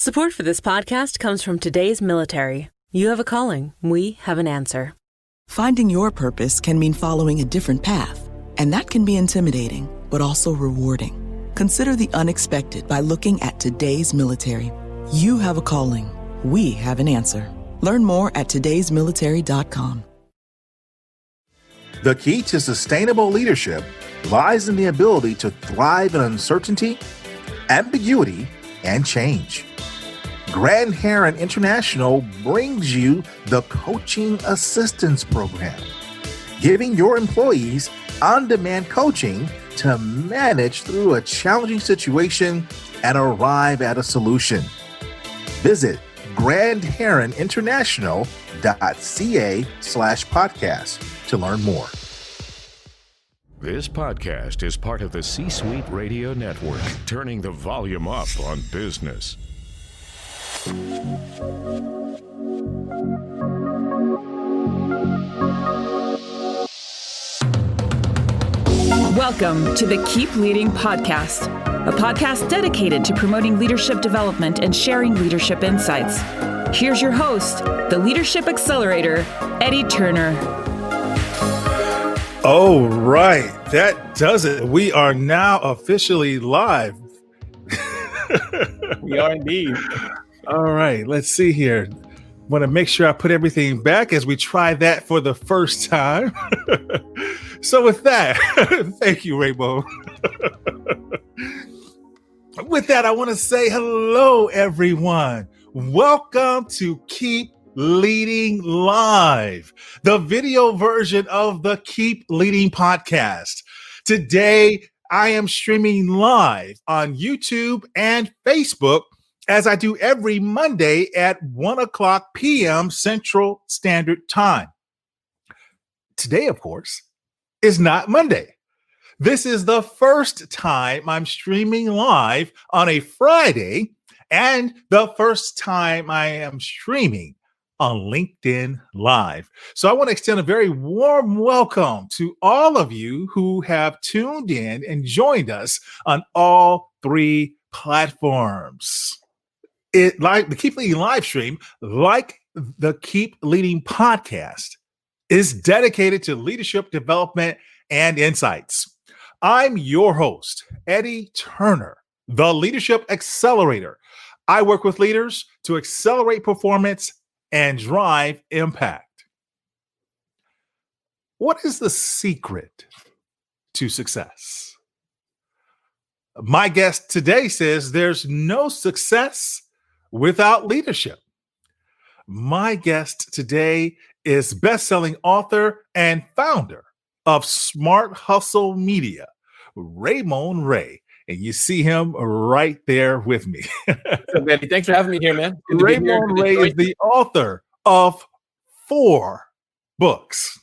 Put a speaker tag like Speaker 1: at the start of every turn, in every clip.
Speaker 1: Support for this podcast comes from today's military. You have a calling. We have an answer.
Speaker 2: Finding your purpose can mean following a different path, and that can be intimidating, but also rewarding. Consider the unexpected by looking at today's military. You have a calling. We have an answer. Learn more at todaysmilitary.com.
Speaker 3: The key to sustainable leadership lies in the ability to thrive in uncertainty, ambiguity, and change. Grand Heron International brings you the Coaching Assistance Program, giving your employees on-demand coaching to manage through a challenging situation and arrive at a solution. Visit grandheroninternational.ca/podcast to learn more.
Speaker 4: This podcast is part of the C-Suite Radio Network, turning the volume up on business.
Speaker 5: Welcome to the Keep Leading Podcast, a podcast dedicated to promoting leadership development and sharing leadership insights. Here's your host, the Leadership Accelerator, Eddie Turner.
Speaker 6: All right, that does it. We are now officially live.
Speaker 7: We are indeed.
Speaker 6: All right, let's see here. Want to make sure I put everything back as we try that for the first time. So with that, thank you, Ramon. With that, I want to say hello, everyone. Welcome to Keep Leading Live, the video version of the Keep Leading podcast. Today, I am streaming live on YouTube and Facebook as I do every Monday at 1 o'clock p.m. Central Standard Time. Today, of course, is not Monday. This is the first time I'm streaming live on a Friday and the first time I am streaming on LinkedIn Live. So I want to extend a very warm welcome to all of you who have tuned in and joined us on all three platforms. Like the Keep Leading live stream, like the Keep Leading podcast, is dedicated to leadership development and insights. I'm your host, Eddie Turner, the Leadership Accelerator. I work with leaders to accelerate performance and drive impact. What is the secret to success? My guest today says there's no success without leadership. My guest today is best-selling author and founder of Smart Hustle Media, Ramon Ray. And you see him right there with me.
Speaker 7: So, Eddie, thanks for having me here, man.
Speaker 6: Ramon Ray is the author of 4 books.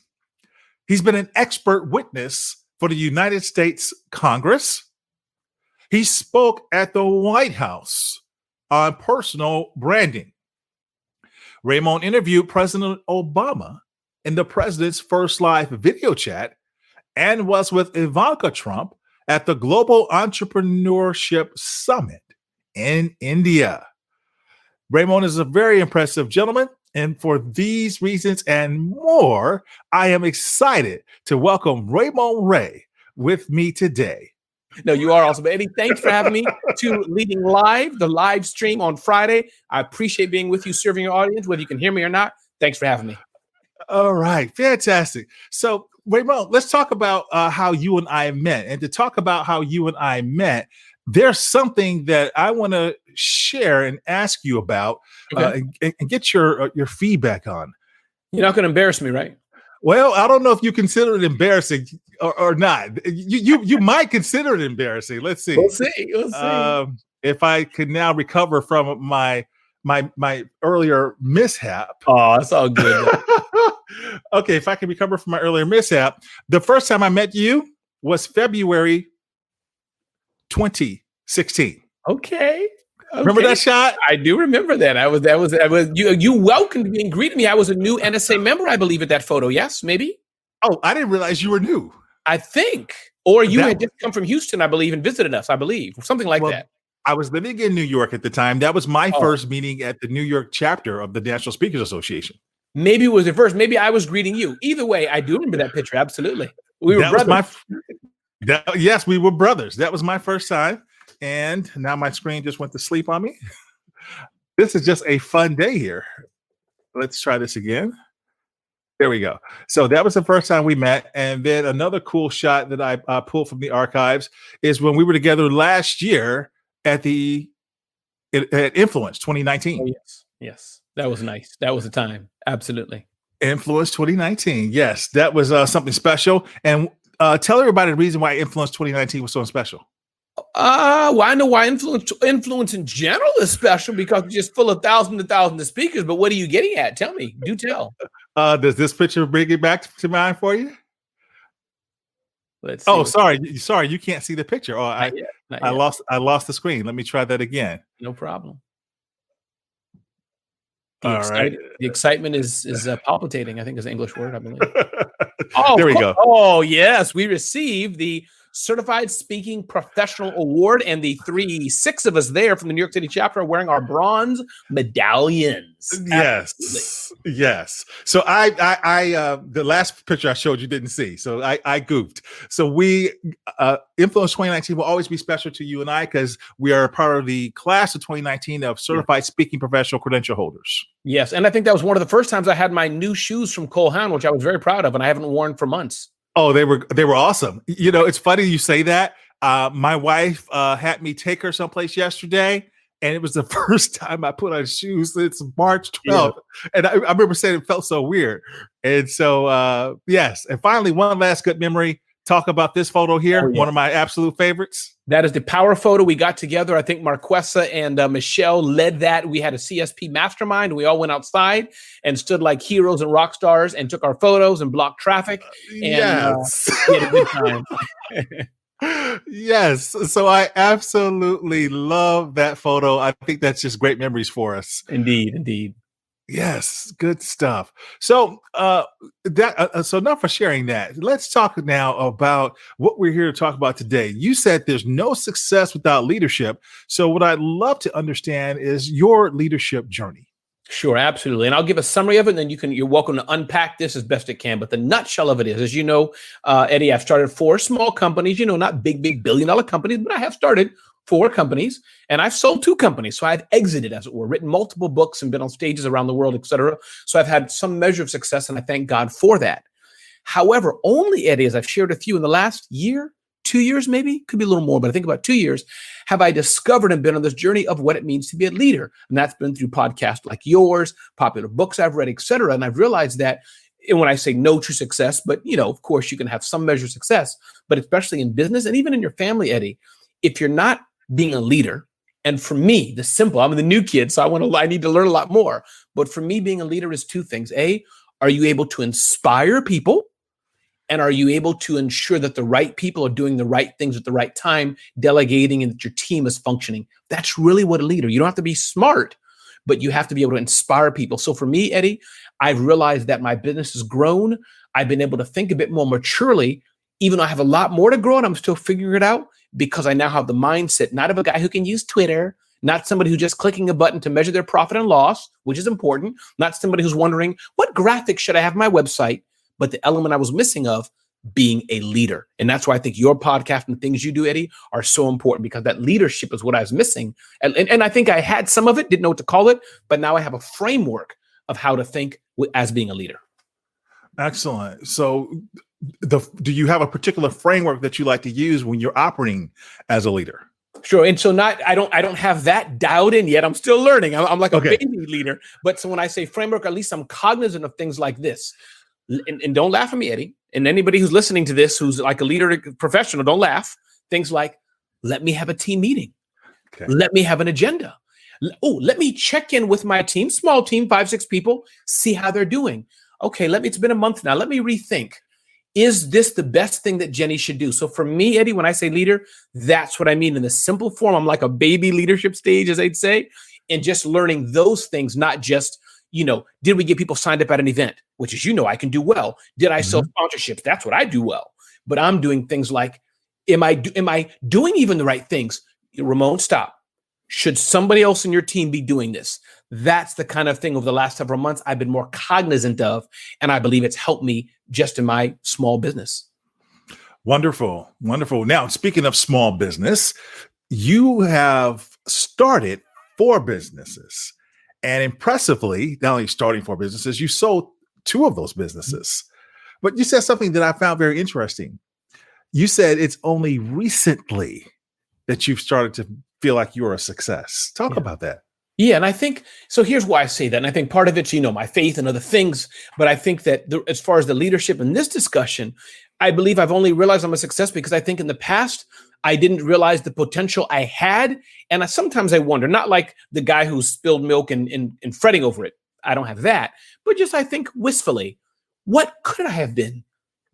Speaker 6: He's been an expert witness for the United States Congress. He spoke at the White House on personal branding. Ramon interviewed President Obama in the president's first live video chat and was with Ivanka Trump at the Global Entrepreneurship Summit in India. Ramon is a very impressive gentleman, and for these reasons and more, I am excited to welcome Ramon Ray with me today.
Speaker 7: No, you are awesome. Eddie, thanks for having me to Leading Live, the live stream on Friday. I appreciate being with you, serving your audience, whether you can hear me or not. Thanks for having me.
Speaker 6: All right. Fantastic. So, Ramon, let's talk about how you and I met. And to talk about how you and I met, there's something that I want to share and ask you about, and get your feedback on.
Speaker 7: You're not going to embarrass me, right?
Speaker 6: Well, I don't know if you consider it embarrassing or not. You might consider it embarrassing. Let's see.
Speaker 7: We'll see.
Speaker 6: If I could now recover from my earlier mishap.
Speaker 7: Oh, that's all good.
Speaker 6: Okay, if I can recover from my earlier mishap, the first time I met you was February 2016.
Speaker 7: Okay.
Speaker 6: Remember that shot?
Speaker 7: I do remember that. I was you welcomed me and greeted me. I was a new NSA member, I believe, at that photo. Yes, maybe.
Speaker 6: Oh, I didn't realize you were new.
Speaker 7: I think. Or you had just come from Houston, I believe, and visited us, I believe. Something like that.
Speaker 6: I was living in New York at the time. That was my
Speaker 7: Oh.
Speaker 6: first meeting at the New York chapter of the National Speakers Association.
Speaker 7: Maybe it was your first. Maybe I was greeting you. Either way, I do remember that picture. Absolutely. We were brothers.
Speaker 6: Yes, we were brothers. That was my first time. And now my screen just went to sleep on me. This is just a fun day here. Let's try this again. There we go. So that was the first time we met. And then another cool shot that I pulled from the archives is when we were together last year at Influence 2019.
Speaker 7: Oh, yes. Yes. That was nice. That was a time. Absolutely.
Speaker 6: Influence 2019. Yes, that was something special. And tell everybody the reason why Influence 2019 was so special.
Speaker 7: Well, I know why influence in general is special because it's just full of thousands and thousands of speakers. But what are you getting at? Tell me. Do tell.
Speaker 6: Does this picture bring it back to mind for you?
Speaker 7: Let's see.
Speaker 6: Oh, sorry, you can't see the picture. Oh,
Speaker 7: Not
Speaker 6: I
Speaker 7: yet.
Speaker 6: lost the screen. Let me try that again.
Speaker 7: No problem.
Speaker 6: All right.
Speaker 7: The excitement is palpitating, I think is the English word, I believe.
Speaker 6: There we go.
Speaker 7: Oh, yes. We received the Certified Speaking Professional Award, and the 6 of us there from the New York City chapter are wearing our bronze medallions.
Speaker 6: Yes. So I the last picture I showed you didn't see, so I goofed. So we Influence 2019 will always be special to you and I because we are a part of the class of 2019 of Certified Speaking Professional Credential holders.
Speaker 7: Yes, and I think that was one of the first times I had my new shoes from Cole Haan, which I was very proud of, and I haven't worn for months.
Speaker 6: Oh, they were awesome. You know, it's funny you say that. My wife had me take her someplace yesterday, and it was the first time I put on shoes since March 12th. Yeah. And I remember saying it felt so weird. And so, yes. And finally, one last good memory. Talk about this photo here. Oh, yeah. One of my absolute favorites.
Speaker 7: That is the power photo we got together. I think Marquesa and Michelle led that. We had a CSP mastermind. We all went outside and stood like heroes and rock stars and took our photos and blocked traffic. And
Speaker 6: yes.
Speaker 7: We had a good time.
Speaker 6: Yes. So I absolutely love that photo. I think that's just great memories for us.
Speaker 7: Indeed.
Speaker 6: Yes, good stuff. So so enough for sharing that. Let's talk now about what we're here to talk about today. You said there's no success without leadership. So what I'd love to understand is your leadership journey.
Speaker 7: Sure, absolutely. And I'll give a summary of it, and then you're welcome to unpack this as best it can. But the nutshell of it is, as you know, Eddie, I've started 4 small companies, not big billion-dollar companies, but I have started 4 companies, and I've sold 2 companies. So I've exited, as it were, written multiple books and been on stages around the world, et cetera. So I've had some measure of success, and I thank God for that. However, only, Eddie, as I've shared with you in the last year, 2 years maybe, could be a little more, but I think about 2 years, have I discovered and been on this journey of what it means to be a leader. And that's been through podcasts like yours, popular books I've read, et cetera. And I've realized that, and when I say no true success, but, of course, you can have some measure of success, but especially in business and even in your family, Eddie, if you're not being a leader, and for me, I'm the new kid, so I need to learn a lot more. But for me, being a leader is 2 things. A, are you able to inspire people? And are you able to ensure that the right people are doing the right things at the right time, delegating, and that your team is functioning? That's really what a leader. You don't have to be smart, but you have to be able to inspire people. So for me, Eddie, I've realized that my business has grown. I've been able to think a bit more maturely, even though I have a lot more to grow and I'm still figuring it out, because I now have the mindset, not of a guy who can use Twitter, not somebody who's just clicking a button to measure their profit and loss, which is important, not somebody who's wondering, what graphics should I have on my website? But the element I was missing of being a leader. And that's why I think your podcast and things you do, Eddie, are so important, because that leadership is what I was missing. And I think I had some of it, didn't know what to call it, but now I have a framework of how to think as being a leader.
Speaker 6: Excellent. So do you have a particular framework that you like to use when you're operating as a leader?
Speaker 7: Sure. And so I don't have that dialed in yet. I'm still learning. I'm like a baby leader. But so when I say framework, at least I'm cognizant of things like this. And don't laugh at me, Eddie. And anybody who's listening to this, who's like a leader professional, don't laugh. Things like, let me have a team meeting. Okay. Let me have an agenda. Let me check in with my team, small team, 5-6 people, see how they're doing. Okay, it's been a month now. Let me rethink. Is this the best thing that Jenny should do? So for me, Eddie, when I say leader, that's what I mean in the simple form. I'm like a baby leadership stage, as they'd say, and just learning those things, not just, did we get people signed up at an event, which is, I can do well. Did I sell sponsorships? That's what I do well. But I'm doing things like, am I doing even the right things? Ramon, stop. Should somebody else in your team be doing this? That's the kind of thing over the last several months I've been more cognizant of, and I believe it's helped me just in my small business.
Speaker 6: Wonderful. Wonderful. Now, speaking of small business, you have started 4 businesses. And impressively, not only starting 4 businesses, you sold 2 of those businesses. But you said something that I found very interesting. You said it's only recently that you've started to feel like you're a success. Talk about that.
Speaker 7: Yeah. And I think, so here's why I say that. And I think part of it's, my faith and other things. But I think that as far as the leadership in this discussion, I believe I've only realized I'm a success because I think in the past, I didn't realize the potential I had. And sometimes I wonder, not like the guy who spilled milk and fretting over it. I don't have that. But just I think wistfully, what could I have been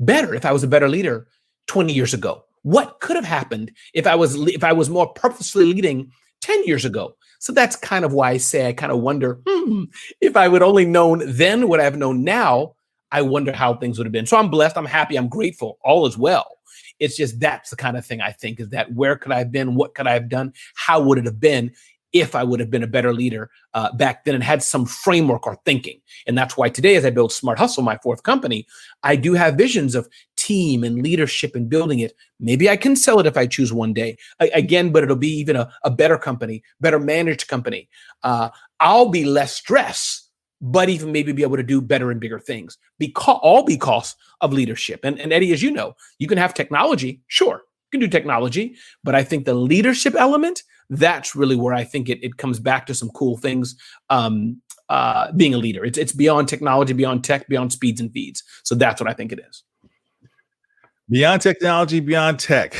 Speaker 7: better if I was a better leader 20 years ago? What could have happened if I was more purposely leading 10 years ago? So that's kind of why I say I kind of wonder, if I would only known then what I've known now, I wonder how things would have been. So I'm blessed. I'm happy. I'm grateful. All is well. It's just that's the kind of thing I think is that where could I have been? What could I have done? How would it have been if I would have been a better leader back then and had some framework or thinking? And that's why today, as I build Smart Hustle, my 4th company, I do have visions of team and leadership and building it. Maybe I can sell it if I choose one day. Again, but it'll be even a better company, better managed company. I'll be less stressed, but even maybe be able to do better and bigger things because of leadership. And Eddie, as you know, you can have technology. Sure, you can do technology, but I think the leadership element, that's really where I think it comes back to some cool things. Being a leader, it's beyond technology, beyond tech, beyond speeds and feeds. So that's what I think it is.
Speaker 6: Beyond technology, beyond tech.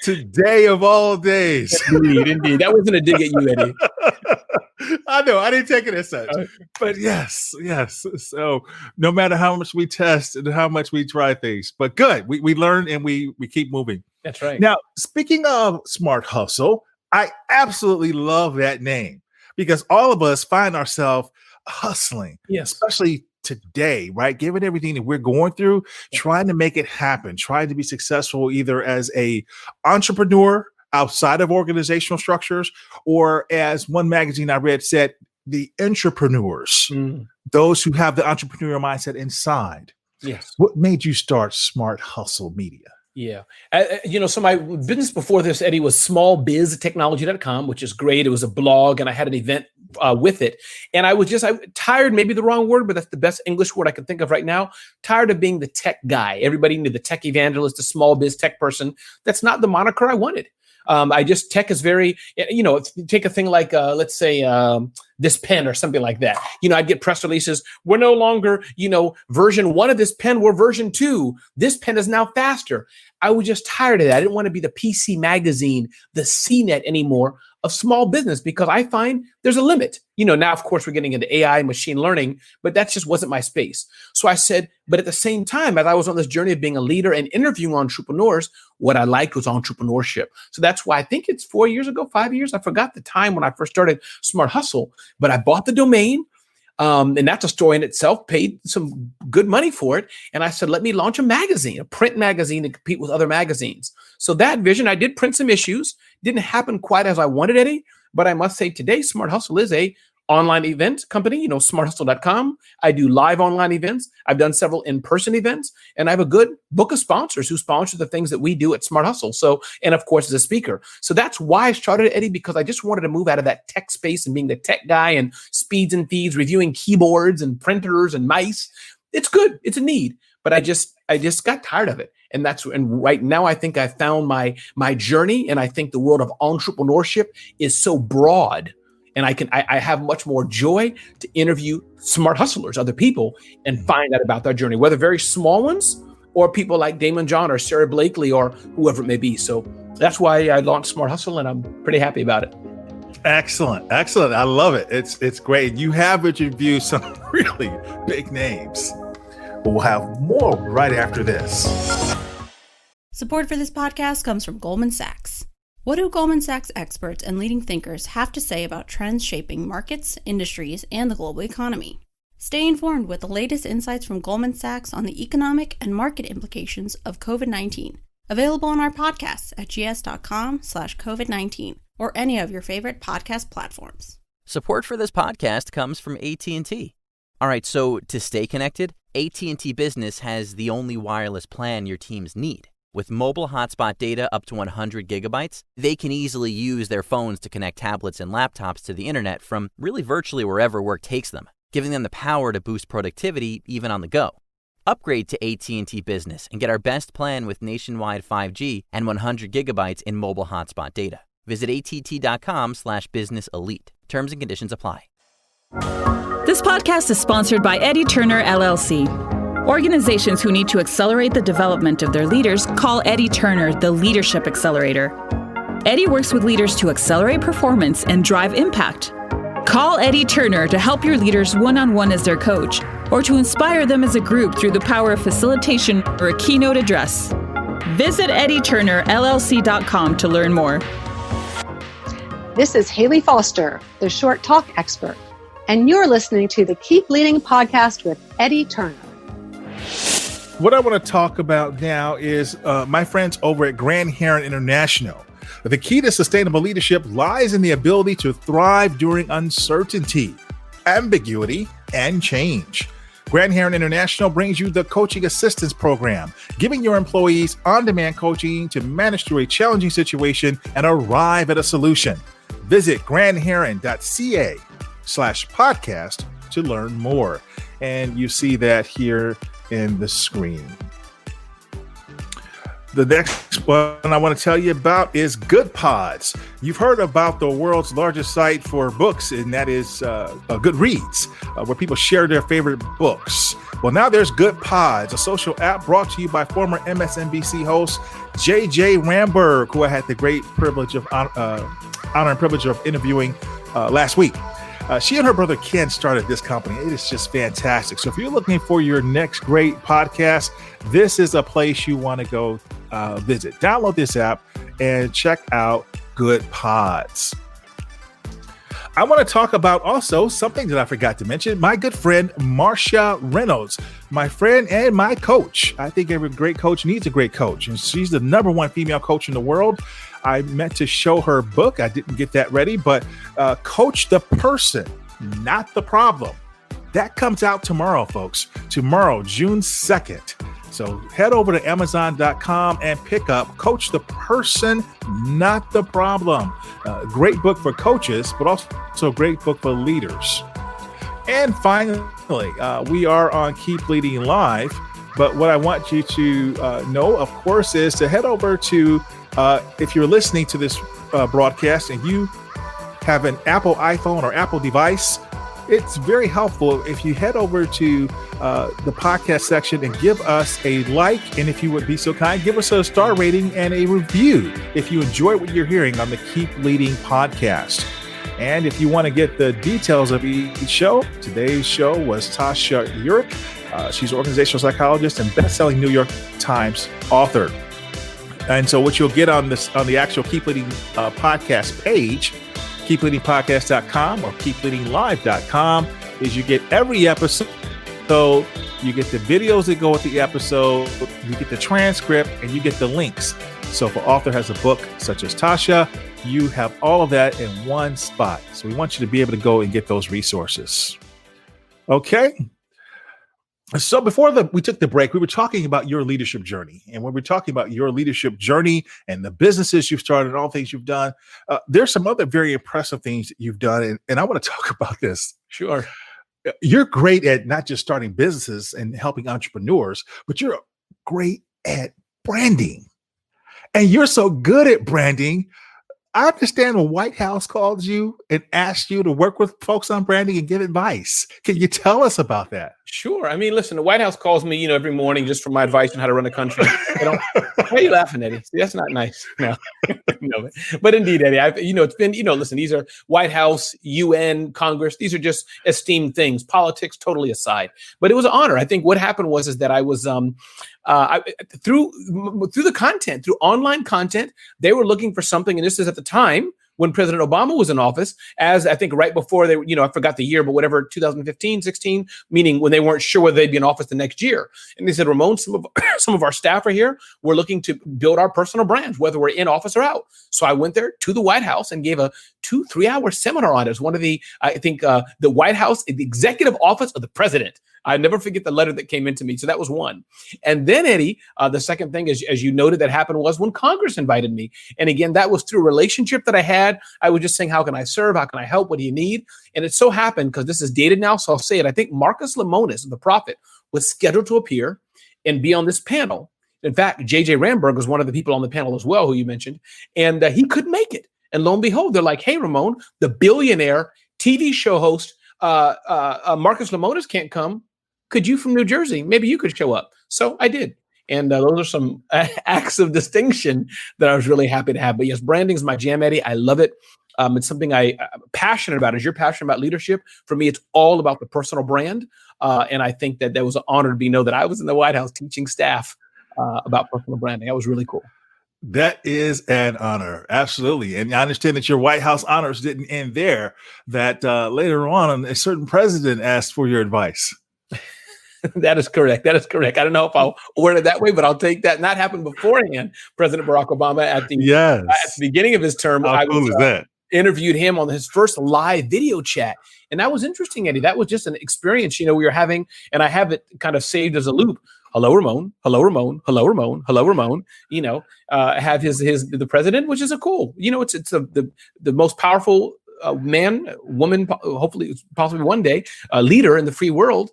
Speaker 6: Today of all days.
Speaker 7: Indeed. That wasn't a dig at you, Eddie.
Speaker 6: I know. I didn't take it as such. But yes. So no matter how much we test and how much we try things, but good. We learn and we keep moving.
Speaker 7: That's right.
Speaker 6: Now, speaking of Smart Hustle, I absolutely love that name because all of us find ourselves hustling, especially today, right? Given everything that we're going through, trying to make it happen, trying to be successful either as a entrepreneur outside of organizational structures, or as one magazine I read said, the entrepreneurs, those who have the entrepreneurial mindset inside.
Speaker 7: Yes.
Speaker 6: What made you start Smart Hustle Media?
Speaker 7: Yeah. So my business before this, Eddie, was smallbiztechnology.com, which is great. It was a blog and I had an event with it. And I was tired, maybe the wrong word, but that's the best English word I can think of right now. Tired of being the tech guy. Everybody knew the tech evangelist, the small biz tech person. That's not the moniker I wanted. Tech is very, take a thing like, let's say, this pen or something like that. I'd get press releases. We're no longer, version 1 of this pen. We're version 2. This pen is now faster. I was just tired of that. I didn't want to be the PC magazine, the CNET anymore of small business because I find there's a limit. Now, of course, we're getting into AI, machine learning, but that just wasn't my space. So I said, but at the same time, as I was on this journey of being a leader and interviewing entrepreneurs, what I liked was entrepreneurship. So that's why I think it's 4 years ago, 5 years. I forgot the time when I first started Smart Hustle, but I bought the domain. And that's a story in itself, paid some good money for it. And I said, let me launch a magazine, a print magazine to compete with other magazines. So that vision, I did print some issues, didn't happen quite as I wanted, Eddie. But I must say today, Smart Hustle is a online event company, smarthustle.com. I do live online events. I've done several in-person events, and I have a good book of sponsors who sponsor the things that we do at Smart Hustle. So, and of course, as a speaker. So that's why I started, Eddie, because I just wanted to move out of that tech space and being the tech guy and speeds and feeds, reviewing keyboards and printers and mice. It's good. It's a need. But I just got tired of it. And right now I think I found my journey. And I think the world of entrepreneurship is so broad. And I have much more joy to interview smart hustlers, other people, and find out about their journey, whether very small ones or people like Damon John or Sarah Blakely or whoever it may be. So that's why I launched Smart Hustle, and I'm pretty happy about it.
Speaker 6: Excellent. I love it. It's great. You have interviewed some really big names. But we'll have more right after this.
Speaker 8: Support for this podcast comes from Goldman Sachs. What do Goldman Sachs experts and leading thinkers have to say about trends shaping markets, industries, and the global economy? Stay informed with the latest insights from Goldman Sachs on the economic and market implications of COVID-19. Available on our podcasts at gs.com/COVID-19 or any of your favorite podcast platforms.
Speaker 9: Support for this podcast comes from AT&T. All right, so to stay connected, AT&T Business has the only wireless plan your teams need. With mobile hotspot data up to 100 gigabytes, they can easily use their phones to connect tablets and laptops to the internet from really virtually wherever work takes them, giving them the power to boost productivity even on the go. Upgrade to AT&T Business and get our best plan with nationwide 5G and 100 gigabytes in mobile hotspot data. Visit att.com/business elite. Terms and conditions apply.
Speaker 5: This podcast is sponsored by Eddie Turner, LLC. Organizations who need to accelerate the development of their leaders call Eddie Turner the Leadership Accelerator. Eddie works with leaders to accelerate performance and drive impact. Call Eddie Turner to help your leaders one-on-one as their coach, or to inspire them as a group through the power of facilitation or a keynote address. Visit EddieTurnerLLC.com to learn more.
Speaker 10: This is Haley Foster, the short talk expert, and you're listening to the Keep Leading podcast with Eddie Turner.
Speaker 6: What I want to talk about now is my friends over at Grand Heron International. The key to sustainable leadership lies in the ability to thrive during uncertainty, ambiguity, and change. Grand Heron International brings you the Coaching Assistance Program, giving your employees on-demand coaching to manage through a challenging situation and arrive at a solution. Visit grandheron.ca/podcast to learn more. And you see that here in the screen. The next one I want to tell you about is Good Pods. You've heard about the world's largest site for books, and that is Goodreads, where people share their favorite books. Well, now there's Good Pods, a social app brought to you by former MSNBC host J.J. Ramberg, who I had the great privilege of honor and privilege of interviewing last week. She and her brother Ken started this company. It is just fantastic. So if you're looking for your next great podcast, this is a place you want to go visit. Download this app and check out Good Pods. I want to talk about also something that I forgot to mention. My good friend, Marcia Reynolds, my friend and my coach. I think every great coach needs a great coach, and she's the #1 female coach in the world. I meant to show her book. I didn't get that ready, but Coach the Person, Not the Problem. That comes out tomorrow, folks. Tomorrow, June 2nd. So head over to Amazon.com and pick up Coach the Person, Not the Problem. Great book for coaches, but also a great book for leaders. And finally, we are on Keep Leading Live. But what I want you to know, of course, is to head over to, if you're listening to this broadcast and you have an Apple iPhone or Apple device, it's very helpful if you head over to the podcast section and give us a like. And if you would be so kind, give us a star rating and a review if you enjoy what you're hearing on the Keep Leading podcast. And if you want to get the details of each show, today's show was Tasha Urich. She's an organizational psychologist and best-selling New York Times author. And so what you'll get on the actual Keep Leading podcast page, keepleadingpodcast.com or keepleadinglive.com, is you get every episode. So you get the videos that go with the episode, you get the transcript, and you get the links. So if an author has a book such as Tasha, you have all of that in one spot. So we want you to be able to go and get those resources. Okay. So before we took the break, we were talking about your leadership journey. And when we're talking about your leadership journey and the businesses you've started and all things you've done, there's some other very impressive things that you've done. And I want to talk about this.
Speaker 7: Sure.
Speaker 6: You're great at not just starting businesses and helping entrepreneurs, but you're great at branding. And you're so good at branding. I understand when White House called you and asked you to work with folks on branding and give advice. Can you tell us about that?
Speaker 7: Sure. I mean, listen, the White House calls me, every morning just for my advice on how to run a country. Why are you laughing, Eddie? See, that's not nice. No, no. But indeed, Eddie, it's been, listen, these are White House, UN, Congress. These are just esteemed things. Politics totally aside. But it was an honor. I think what happened was that I was through the content, through online content, they were looking for something, and this is at the time when President Obama was in office, as I think right before they, I forgot the year, but whatever, 2015, 16, meaning when they weren't sure whether they'd be in office the next year. And they said, Ramon, some of our staff are here. We're looking to build our personal brands, whether we're in office or out. So I went there to the White House and gave a 2-3 hour seminar on it. It was one of the, the White House, the executive office of the president. I never forget the letter that came into me. So that was one. And then, Eddie, the second thing, as you noted, that happened was when Congress invited me. And again, that was through a relationship that I had. I was just saying, how can I serve? How can I help? What do you need? And it so happened, because this is dated now, so I'll say it. I think Marcus Lemonis, the prophet, was scheduled to appear and be on this panel. In fact, J.J. Ramberg was one of the people on the panel as well, who you mentioned. And he couldn't make it. And lo and behold, they're like, hey, Ramon, the billionaire TV show host, Marcus Lemonis can't come. Could you from New Jersey? Maybe you could show up. So I did. And those are some acts of distinction that I was really happy to have. But yes, branding is my jam, Eddie. I love it. It's something I'm passionate about. As you're passionate about leadership, for me, it's all about the personal brand. And I think that was an honor to know that I was in the White House teaching staff about personal branding. That was really cool.
Speaker 6: That is an honor. Absolutely. And I understand that your White House honors didn't end there, that later on, a certain president asked for your advice.
Speaker 7: That is correct. I don't know if I'll word it that way, but I'll take that. And that happened beforehand. President Barack Obama at the beginning of his term,
Speaker 6: How cool is that?
Speaker 7: Interviewed him on his first live video chat. And that was interesting, Eddie. That was just an experience, we were having, and I have it kind of saved as a loop. Hello, Ramon. Hello, Ramon. Hello, Ramon. Hello, Ramon. Have the president, which is a cool, it's the most powerful man, woman, hopefully possibly one day, leader in the free world,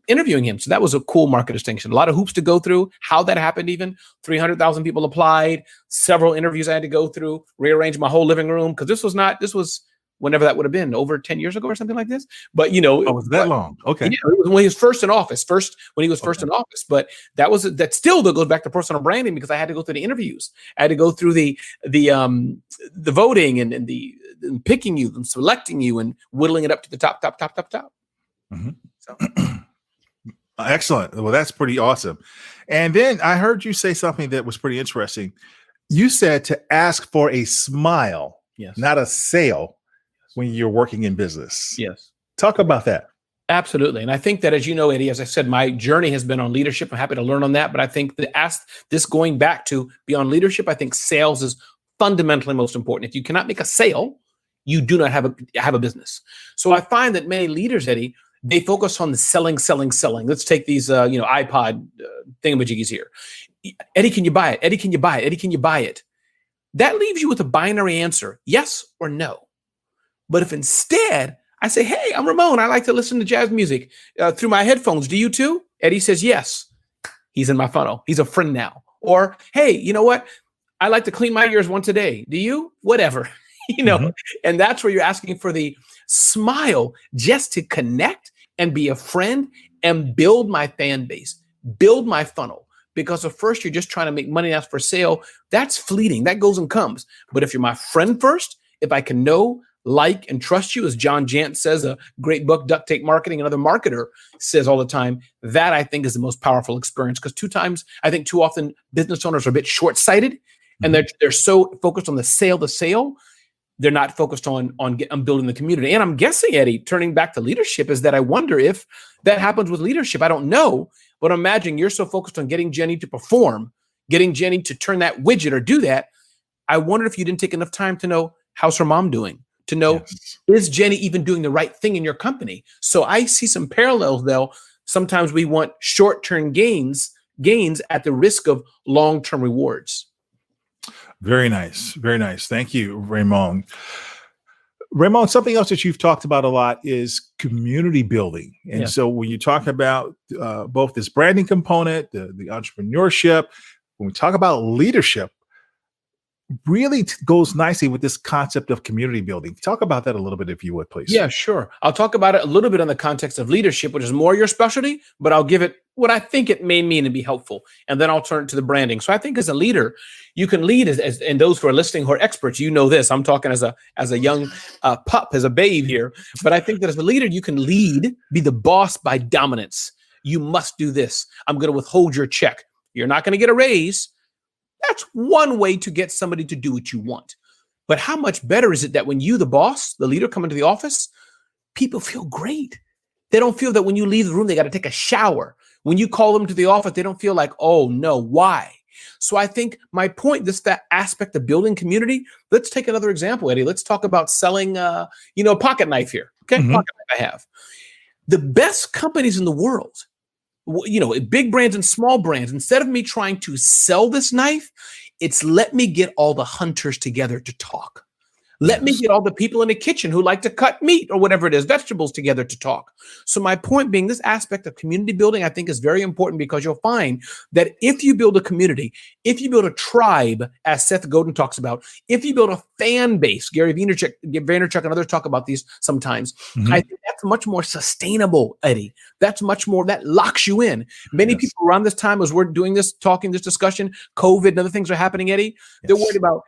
Speaker 7: interviewing him. So that was a cool market distinction. A lot of hoops to go through. How that happened, even 300,000 people applied, several interviews I had to go through, rearrange my whole living room. Cause this was whenever that would have been, over 10 years ago or something like this. But
Speaker 6: was that long? Okay.
Speaker 7: It was when he was first in office, in office. But that still goes back to personal branding, because I had to go through the interviews. I had to go through the voting and the picking you and selecting you and whittling it up to the top.
Speaker 6: Mm-hmm. So. Excellent. Well, that's pretty awesome. And then I heard you say something that was pretty interesting. You said to ask for a smile, not a sale, when you're working in business.
Speaker 7: Yes.
Speaker 6: Talk about that.
Speaker 7: Absolutely. And I think that, as you know, Eddie, as I said, my journey has been on leadership. I'm happy to learn on that. But I think going back to beyond leadership, I think sales is fundamentally most important. If you cannot make a sale, you do not have a business. So I find that many leaders, Eddie, they focus on the selling. Let's take these, iPod thingamajiggies here. Eddie, can you buy it? Eddie, can you buy it? Eddie, can you buy it? That leaves you with a binary answer, yes or no. But if instead I say, hey, I'm Ramon, I like to listen to jazz music through my headphones. Do you too? Eddie says, yes. He's in my funnel. He's a friend now. Or, hey, you know what? I like to clean my ears once a day. Do you? Whatever. Mm-hmm. And that's where you're asking for the smile, just to connect and be a friend and build my fan base, build my funnel. Because at first you're just trying to make money, ask for sale. That's fleeting. That goes and comes. But if you're my friend first, if I can know, like, and trust you, as John Jantz says, a great book, Duct Tape Marketing, another marketer says all the time, that I think is the most powerful experience. Because too often business owners are a bit short-sighted, and they're so focused on the sale. They're not focused on building the community. And I'm guessing, Eddie, turning back to leadership, is that I wonder if that happens with leadership. I don't know, but imagine you're so focused on getting Jenny to perform, getting Jenny to turn that widget or do that. I wonder if you didn't take enough time to know, how's her mom doing? To know, is Jenny even doing the right thing in your company? So I see some parallels, though. Sometimes we want short-term gains at the risk of long-term rewards.
Speaker 6: Very nice. Very nice. Thank you, Ramon. Ramon, something else that you've talked about a lot is community building. And so when you talk about both this branding component, the entrepreneurship, when we talk about leadership, really goes nicely with this concept of community building. Talk about that a little bit, if you would, please.
Speaker 7: Yeah, sure. I'll talk about it a little bit on the context of leadership, which is more your specialty, but I'll give it what I think it may mean and be helpful. And then I'll turn it to the branding. So I think as a leader, you can lead as and those who are listening who are experts, this. I'm talking as a young pup, as a babe here. But I think that as a leader, you can lead, be the boss by dominance. You must do this. I'm going to withhold your check. You're not going to get a raise. That's one way to get somebody to do what you want. But how much better is it that when you, the boss, the leader, come into the office, people feel great. They don't feel that when you leave the room, they got to take a shower. When you call them to the office, they don't feel like, oh no, why? So I think my point, that aspect of building community, let's take another example, Eddie. Let's talk about selling, a pocket knife here. Okay, pocket knife I have. The best companies in the world, big brands and small brands, instead of me trying to sell this knife, it's let me get all the hunters together to talk. Let me get all the people in the kitchen who like to cut meat or whatever it is, vegetables together to talk. So my point being, this aspect of community building, I think, is very important, because you'll find that if you build a community, if you build a tribe, as Seth Godin talks about, if you build a fan base, Gary Vaynerchuk and others talk about these sometimes, I think that's much more sustainable, Eddie. That's much more, that locks you in. Many people around this time, as we're doing this, talking this discussion, COVID and other things are happening, Eddie, they're worried about,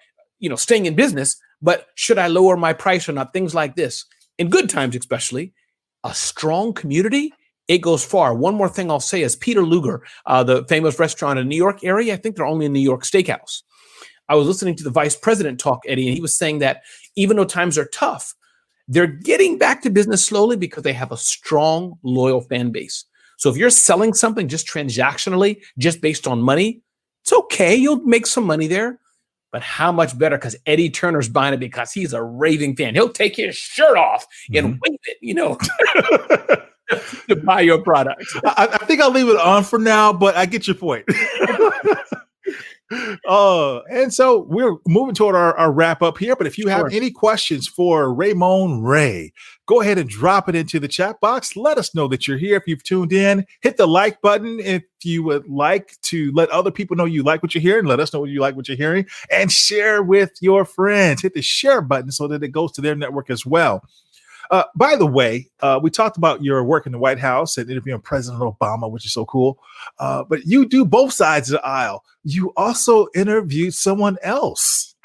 Speaker 7: staying in business. But should I lower my price or not? Things like this. In good times, especially, a strong community, it goes far. One more thing I'll say is Peter Luger, the famous restaurant in the New York area. I think they're only in New York Steakhouse. I was listening to the vice president talk, Eddie, and he was saying that even though times are tough, they're getting back to business slowly because they have a strong, loyal fan base. So if you're selling something just transactionally, just based on money, it's okay. You'll make some money there. But how much better? Because Eddie Turner's buying it because he's a raving fan. He'll take his shirt off and wave it, to buy your product.
Speaker 6: I think I'll leave it on for now, but I get your point. And so we're moving toward our wrap up here. But if you have any questions for Ramon Ray, go ahead and drop it into the chat box. Let us know that you're here. If you've tuned in, hit the like button. If you would like to let other people know you like what you're hearing, let us know you like what you're hearing, and share with your friends. Hit the share button so that it goes to their network as well. By the way, we talked about your work in the White House and interviewing President Obama, which is so cool. But you do both sides of the aisle. You also interviewed someone else.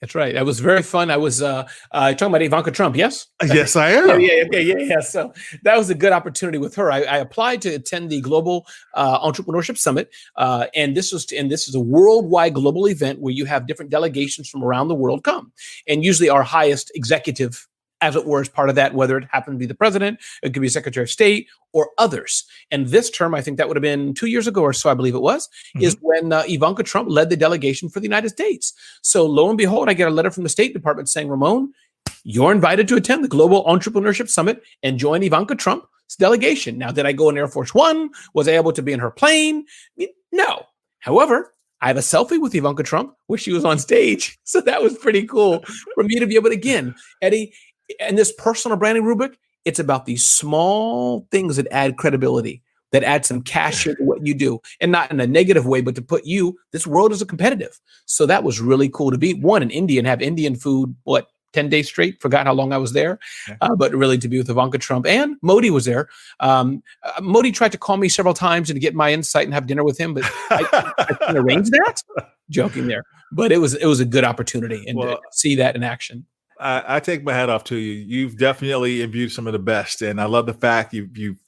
Speaker 7: That's right. That was very fun. I was talking about Ivanka Trump, yes?
Speaker 6: Yes, I am.
Speaker 7: Yeah. So that was a good opportunity with her. I applied to attend the Global Entrepreneurship Summit, and this is a worldwide global event where you have different delegations from around the world come, and usually our highest executive, as it were, as part of that, whether it happened to be the president, it could be Secretary of State, or others. And this term, I think that would have been 2 years ago or so, I believe it was, is when Ivanka Trump led the delegation for the United States. So lo and behold, I get a letter from the State Department saying, Ramon, you're invited to attend the Global Entrepreneurship Summit and join Ivanka Trump's delegation. Now, did I go in Air Force One? Was I able to be in her plane? No. However, I have a selfie with Ivanka Trump where she was on stage. So that was pretty cool for me to be able to, again, Eddie, and this personal branding rubric, it's about these small things that add credibility, that add some cash to what you do, and not in a negative way, but to put this world is a competitive. So that was really cool to be in India and have Indian food, 10 days straight, forgot how long I was there, but really to be with Ivanka Trump, and Modi was there. Modi tried to call me several times and to get my insight and have dinner with him, but I couldn't arrange that. Joking there, but it was a good opportunity and to see that in action.
Speaker 6: I take my hat off to you. You've definitely imbued some of the best. And I love the fact you've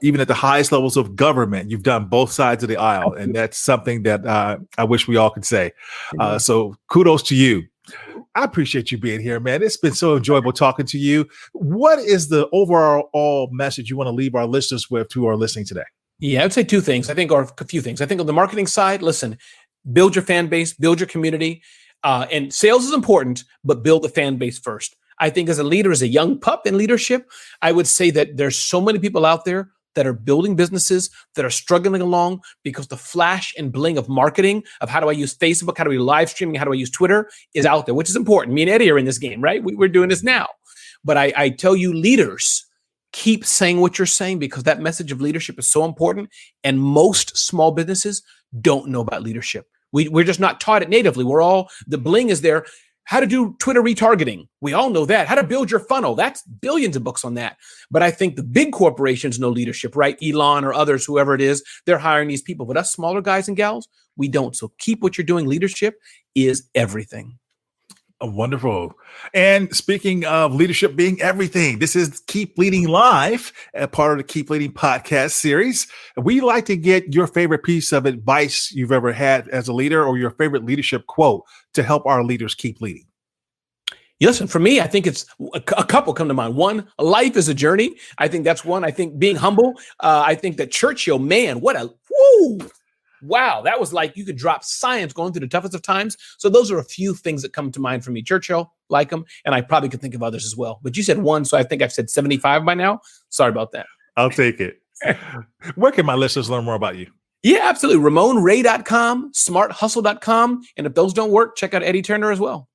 Speaker 6: even at the highest levels of government, you've done both sides of the aisle. And that's something that I wish we all could say. So kudos to you. I appreciate you being here, man. It's been so enjoyable talking to you. What is the overall message you want to leave our listeners with who are listening today?
Speaker 7: Yeah, I'd say two things. Or a few things. I think on the marketing side, listen, build your fan base, build your community. And sales is important, but build the fan base first. I think as a leader, as a young pup in leadership, I would say that there's so many people out there that are building businesses that are struggling along because the flash and bling of marketing, of how do I use Facebook, how do we live streaming, how do I use Twitter, is out there, which is important. Me and Eddie are in this game, right? We're doing this now. But I tell you, leaders, keep saying what you're saying, because that message of leadership is so important. And most small businesses don't know about leadership. We're just not taught it natively. The bling is there. How to do Twitter retargeting. We all know that. How to build your funnel. That's billions of books on that. But I think the big corporations know leadership, right? Elon or others, whoever it is, they're hiring these people. But us smaller guys and gals, we don't. So keep what you're doing. Leadership is everything.
Speaker 6: Wonderful. And speaking of leadership being everything, this is Keep Leading Live, a part of the Keep Leading podcast series. We like to get your favorite piece of advice you've ever had as a leader, or your favorite leadership quote to help our leaders keep leading.
Speaker 7: Listen, for me, I think it's a couple come to mind. One, life is a journey. I think that's one. I think being humble. I think that Churchill, man, wow. That was like you could drop science going through the toughest of times. So those are a few things that come to mind for me. Churchill, like him, and I probably could think of others as well. But you said one, so I think I've said 75 by now. Sorry about that.
Speaker 6: I'll take it. Where can my listeners learn more about you?
Speaker 7: Yeah, absolutely. RamonRay.com, SmartHustle.com. And if those don't work, check out Eddie Turner as well.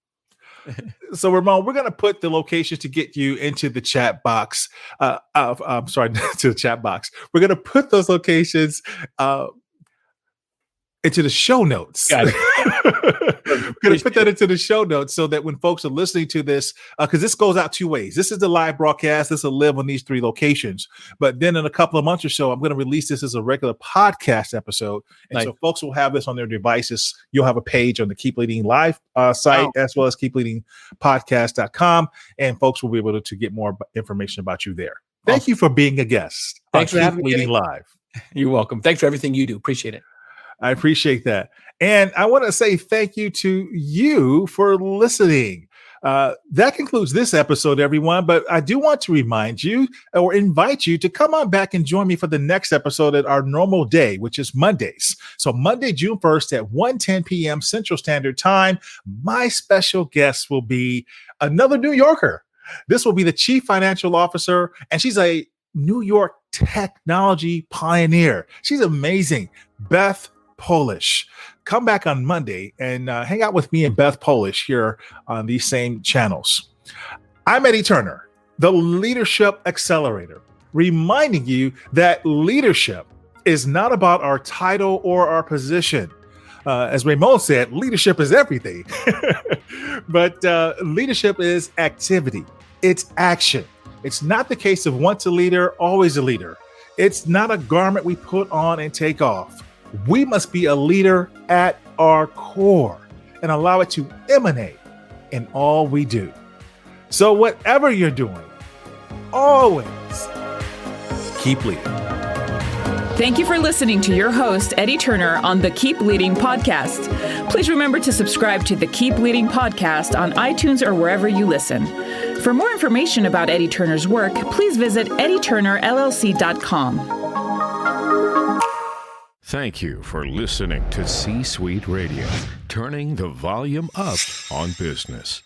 Speaker 6: So, Ramon, we're going to put the locations to get you into the chat box. I'm sorry, to the chat box. We're going to put those locations into the show notes.
Speaker 7: Got it.
Speaker 6: We're going to put that into the show notes so that when folks are listening to this, because this goes out two ways. This is the live broadcast. This will live on these three locations. But then in a couple of months or so, I'm going to release this as a regular podcast episode. And so folks will have this on their devices. You'll have a page on the Keep Leading Live site, as well as keepleadingpodcast.com. And folks will be able to get more information about you there. Thank you for being a guest.
Speaker 7: Thanks for having me.
Speaker 6: Keep Leading Live.
Speaker 7: You're welcome. Thanks for everything you do. Appreciate it.
Speaker 6: I appreciate that. And I want to say thank you to you for listening. That concludes this episode, everyone. But I do want to remind you or invite you to come on back and join me for the next episode at our normal day, which is Mondays. So Monday, June 1st at 1:10 p.m. Central Standard Time, my special guest will be another New Yorker. This will be the Chief Financial Officer, and she's a New York technology pioneer. She's amazing. Beth Polish. Come back on Monday and hang out with me and Beth Polish here on these same channels. I'm Eddie Turner, the Leadership Accelerator, reminding you that leadership is not about our title or our position. As Ramon said, leadership is everything. But leadership is activity. It's action. It's not the case of once a leader, always a leader. It's not a garment we put on and take off. We must be a leader at our core and allow it to emanate in all we do. So whatever you're doing, always keep leading.
Speaker 5: Thank you for listening to your host, Eddie Turner, on the Keep Leading podcast. Please remember to subscribe to the Keep Leading podcast on iTunes or wherever you listen. For more information about Eddie Turner's work, please visit eddieturnerllc.com.
Speaker 4: Thank you for listening to C-Suite Radio, turning the volume up on business.